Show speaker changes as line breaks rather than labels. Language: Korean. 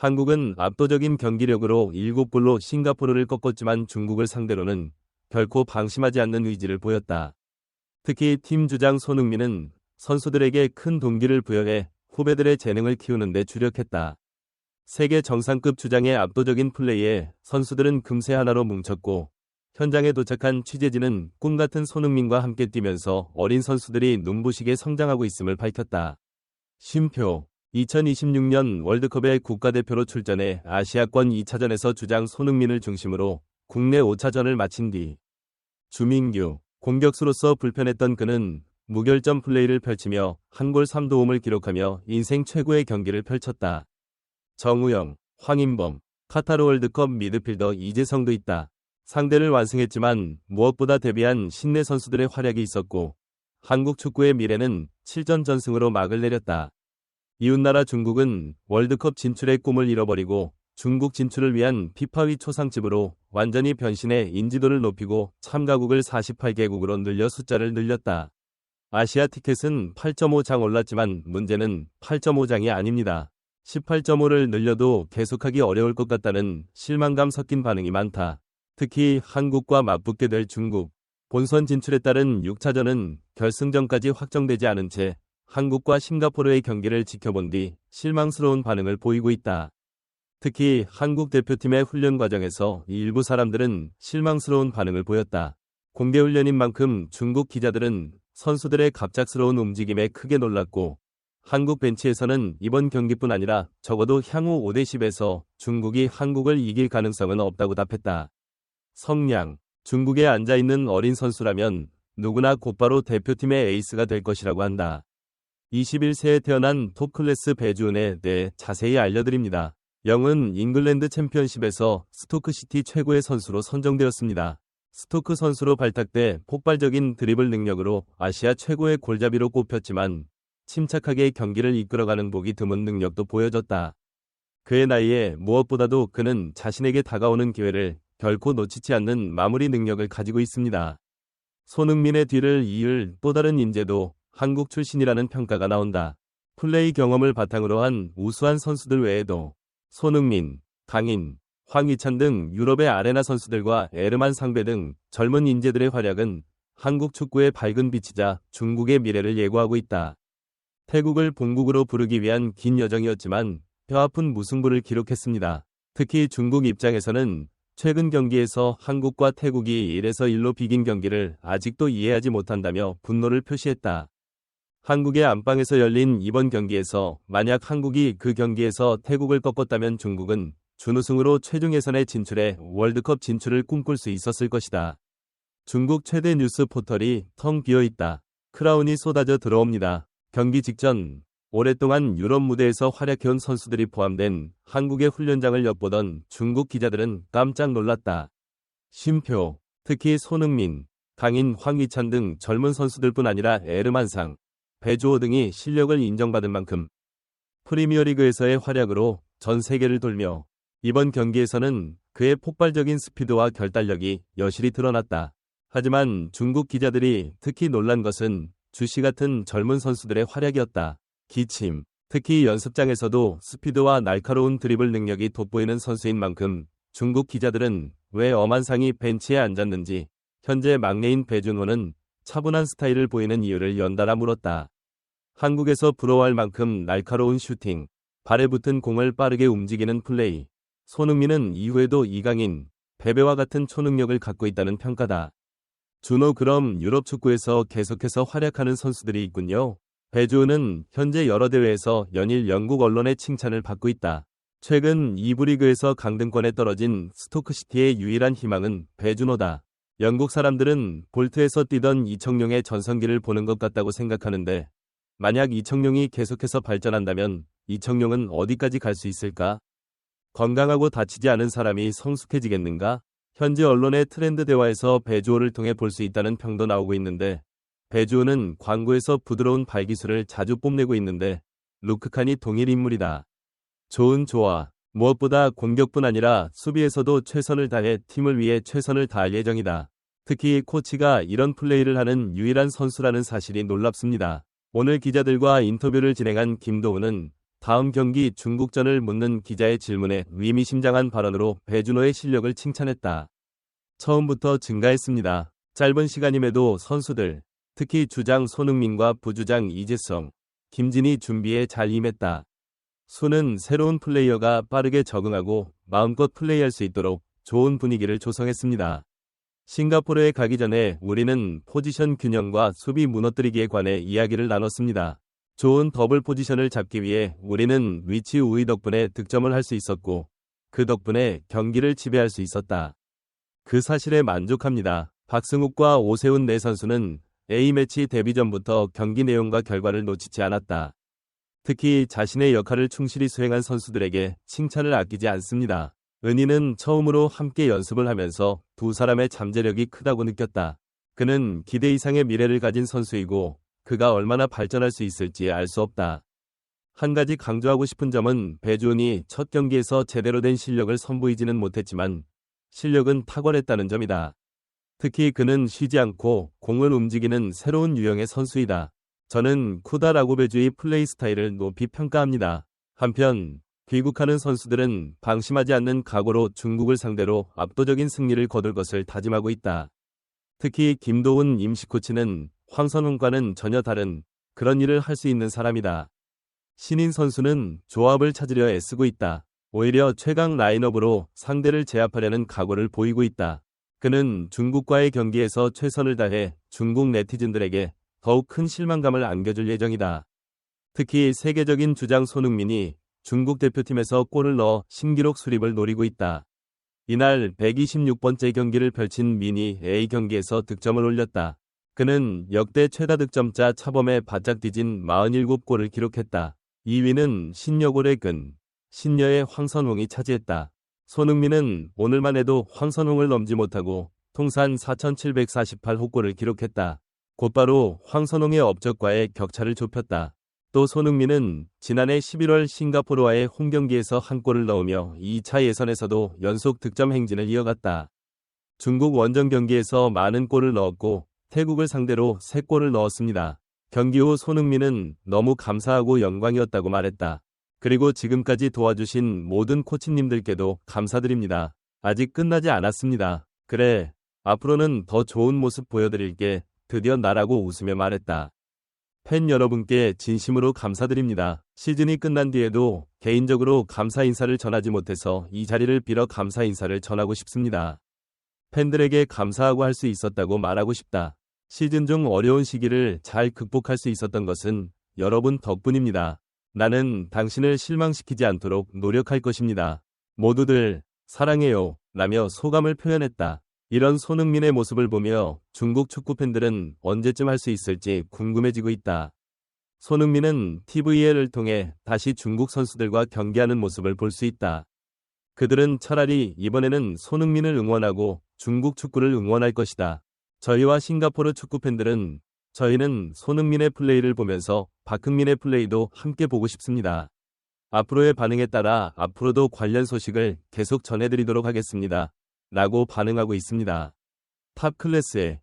한국은 압도적인 경기력으로 7골로 싱가포르를 꺾었지만 중국을 상대로는 결코 방심하지 않는 의지를 보였다. 특히 팀 주장 손흥민은 선수들에게 큰 동기를 부여해 후배들의 재능을 키우는 데 주력했다. 세계 정상급 주장의 압도적인 플레이에 선수들은 금세 하나로 뭉쳤고 현장에 도착한 취재진은 꿈같은 손흥민과 함께 뛰면서 어린 선수들이 눈부시게 성장하고 있음을 밝혔다. 쉼표 2026년 월드컵에 국가대표로 출전해 아시아권 2차전에서 주장 손흥민을 중심으로 국내 5차전을 마친 뒤 주민규 공격수로서 불편했던 그는 무결점 플레이를 펼치며 한 골 3도움을 기록하며 인생 최고의 경기를 펼쳤다. 정우영, 황인범, 카타르 월드컵 미드필더 이재성도 있다. 상대를 완승했지만 무엇보다 데뷔한 신내 선수들의 활약이 있었고 한국 축구의 미래는 7전 전승으로 막을 내렸다. 이웃나라 중국은 월드컵 진출의 꿈을 잃어버리고 중국 진출을 위한 피파위 초상집으로 완전히 변신해 인지도를 높이고 참가국을 48개국으로 늘려 숫자를 늘렸다. 아시아 티켓은 8.5장 올랐지만 문제는 8.5장이 아닙니다. 18.5를 늘려도 계속하기 어려울 것 같다는 실망감 섞인 반응이 많다. 특히 한국과 맞붙게 될 중국. 본선 진출에 따른 6차전은 결승전까지 확정되지 않은 채 한국과 싱가포르의 경기를 지켜본 뒤 실망스러운 반응을 보이고 있다. 특히 한국 대표팀의 훈련 과정에서 일부 사람들은 실망스러운 반응을 보였다. 공개 훈련인 만큼 중국 기자들은 선수들의 갑작스러운 움직임에 크게 놀랐고 한국 벤치에서는 이번 경기뿐 아니라 적어도 향후 5대10에서 중국이 한국을 이길 가능성은 없다고 답했다. 성량, 중국에 앉아있는 어린 선수라면 누구나 곧바로 대표팀의 에이스가 될 것이라고 한다. 21세에 태어난 톱클래스 배주은에 대해 자세히 알려드립니다. 영은 잉글랜드 챔피언십에서 스토크시티 최고의 선수로 선정되었습니다. 스토크 선수로 발탁돼 폭발적인 드리블 능력으로 아시아 최고의 골잡이로 꼽혔지만 침착하게 경기를 이끌어가는 보기 드문 능력도 보여줬다. 그의 나이에 무엇보다도 그는 자신에게 다가오는 기회를 결코 놓치지 않는 마무리 능력을 가지고 있습니다. 손흥민의 뒤를 이을 또 다른 인재도 한국 출신이라는 평가가 나온다. 플레이 경험을 바탕으로 한 우수한 선수들 외에도 손흥민, 강인, 황희찬 등 유럽의 아레나 선수들과 에르만 상배 등 젊은 인재들의 활약은 한국 축구의 밝은 빛이자 중국의 미래를 예고하고 있다. 태국을 본국으로 부르기 위한 긴 여정이었지만 뼈아픈 무승부를 기록했습니다. 특히 중국 입장에서는 최근 경기에서 한국과 태국이 1에서 1로 비긴 경기를 아직도 이해하지 못한다며 분노를 표시했다. 한국의 안방에서 열린 이번 경기에서 만약 한국이 그 경기에서 태국을 꺾었다면 중국은 준우승으로 최종 예선에 진출해 월드컵 진출을 꿈꿀 수 있었을 것이다. 중국 최대 뉴스 포털이 텅 비어있다. 크라운이 쏟아져 들어옵니다. 경기 직전 오랫동안 유럽 무대에서 활약해온 선수들이 포함된 한국의 훈련장을 엿보던 중국 기자들은 깜짝 놀랐다. 쉼표, 특히 손흥민, 강인, 황희찬 등 젊은 선수들뿐 아니라 에르만상, 배주호 등이 실력을 인정받은 만큼 프리미어리그에서의 활약으로 전 세계를 돌며 이번 경기에서는 그의 폭발적인 스피드와 결단력이 여실히 드러났다. 하지만 중국 기자들이 특히 놀란 것은 주시 같은 젊은 선수들의 활약이었다. 기침, 특히 연습장에서도 스피드와 날카로운 드리블 능력이 돋보이는 선수인 만큼 중국 기자들은 왜 엄한상이 벤치에 앉았는지 현재 막내인 배준호는 차분한 스타일을 보이는 이유를 연달아 물었다. 한국에서 부러워할 만큼 날카로운 슈팅, 발에 붙은 공을 빠르게 움직이는 플레이. 손흥민은 이후에도 이강인, 베베와 같은 초능력을 갖고 있다는 평가다. 준호 그럼 유럽 축구에서 계속해서 활약하는 선수들이 있군요. 배주은은 현재 여러 대회에서 연일 영국 언론의 칭찬을 받고 있다. 최근 2부 리그에서 강등권에 떨어진 스토크시티의 유일한 희망은 배준호다. 영국 사람들은 볼트에서 뛰던 이청용의 전성기를 보는 것 같다고 생각하는데 만약 이청용이 계속해서 발전한다면 이청용은 어디까지 갈 수 있을까? 건강하고 다치지 않은 사람이 성숙해지겠는가? 현지 언론의 트렌드 대화에서 배주호를 통해 볼 수 있다는 평도 나오고 있는데 배주호는 광고에서 부드러운 발기술을 자주 뽐내고 있는데 루크칸이 동일 인물이다. 좋은 조화. 무엇보다 공격뿐 아니라 수비에서도 최선을 다해 팀을 위해 최선을 다할 예정이다. 특히 코치가 이런 플레이를 하는 유일한 선수라는 사실이 놀랍습니다. 오늘 기자들과 인터뷰를 진행한 김도훈은 다음 경기 중국전을 묻는 기자의 질문에 의미심장한 발언으로 배준호의 실력을 칭찬했다. 처음부터 증가했습니다. 짧은 시간임에도 선수들, 특히 주장 손흥민과 부주장 이재성, 김진희 준비에 잘 임했다. 수는 새로운 플레이어가 빠르게 적응하고 마음껏 플레이할 수 있도록 좋은 분위기를 조성했습니다. 싱가포르에 가기 전에 우리는 포지션 균형과 수비 무너뜨리기에 관해 이야기를 나눴습니다. 좋은 더블 포지션을 잡기 위해 우리는 위치 우위 덕분에 득점을 할 수 있었고 그 덕분에 경기를 지배할 수 있었다. 그 사실에 만족합니다. 박승욱과 오세훈 네 선수는 A매치 데뷔 전부터 경기 내용과 결과를 놓치지 않았다. 특히 자신의 역할을 충실히 수행한 선수들에게 칭찬을 아끼지 않습니다. 은희는 처음으로 함께 연습을 하면서 두 사람의 잠재력이 크다고 느꼈다. 그는 기대 이상의 미래를 가진 선수이고 그가 얼마나 발전할 수 있을지 알 수 없다. 한 가지 강조하고 싶은 점은 배준이 첫 경기에서 제대로 된 실력을 선보이지는 못했지만 실력은 탁월했다는 점이다. 특히 그는 쉬지 않고 공을 움직이는 새로운 유형의 선수이다. 저는 쿠다라고 배주의 플레이 스타일을 높이 평가합니다. 한편 귀국하는 선수들은 방심하지 않는 각오로 중국을 상대로 압도적인 승리를 거둘 것을 다짐하고 있다. 특히 김도훈 임시 코치는 황선홍과는 전혀 다른 그런 일을 할 수 있는 사람이다. 신인 선수는 조합을 찾으려 애쓰고 있다. 오히려 최강 라인업으로 상대를 제압하려는 각오를 보이고 있다. 그는 중국과의 경기에서 최선을 다해 중국 네티즌들에게 더욱 큰 실망감을 안겨줄 예정이다. 특히 세계적인 주장 손흥민이 중국 대표팀에서 골을 넣어 신기록 수립을 노리고 있다. 이날 126번째 경기를 펼친 민이 A 경기에서 득점을 올렸다. 그는 역대 최다 득점자 차범에 바짝 뒤진 47골을 기록했다. 2위는 신여골의 근, 신여의 황선홍이 차지했다. 손흥민은 오늘만 해도 황선홍을 넘지 못하고 통산 4,748호 골을 기록했다. 곧바로 황선홍의 업적과의 격차를 좁혔다. 또 손흥민은 지난해 11월 싱가포르와의 홈경기에서 한 골을 넣으며 2차 예선에서도 연속 득점 행진을 이어갔다. 중국 원정 경기에서 많은 골을 넣었고 태국을 상대로 3골을 넣었습니다. 경기 후 손흥민은 너무 감사하고 영광이었다고 말했다. 그리고 지금까지 도와주신 모든 코치님들께도 감사드립니다. 아직 끝나지 않았습니다. 그래, 앞으로는 더 좋은 모습 보여드릴게. 드디어 나라고 웃으며 말했다. 팬 여러분께 진심으로 감사드립니다. 시즌이 끝난 뒤에도 개인적으로 감사 인사를 전하지 못해서 이 자리를 빌어 감사 인사를 전하고 싶습니다. 팬들에게 감사하고 할 수 있었다고 말하고 싶다. 시즌 중 어려운 시기를 잘 극복할 수 있었던 것은 여러분 덕분입니다. 나는 당신을 실망시키지 않도록 노력할 것입니다. 모두들 사랑해요. 라며 소감을 표현했다. 이런 손흥민의 모습을 보며 중국 축구 팬들은 언제쯤 할 수 있을지 궁금해지고 있다. 손흥민은 TVL을 통해 다시 중국 선수들과 경기하는 모습을 볼 수 있다. 그들은 차라리 이번에는 손흥민을 응원하고 중국 축구를 응원할 것이다. 저희와 싱가포르 축구 팬들은 저희는 손흥민의 플레이를 보면서 박흥민의 플레이도 함께 보고 싶습니다. 앞으로의 반응에 따라 앞으로도 관련 소식을 계속 전해드리도록 하겠습니다. 라고 반응하고 있습니다. 탑 클래스의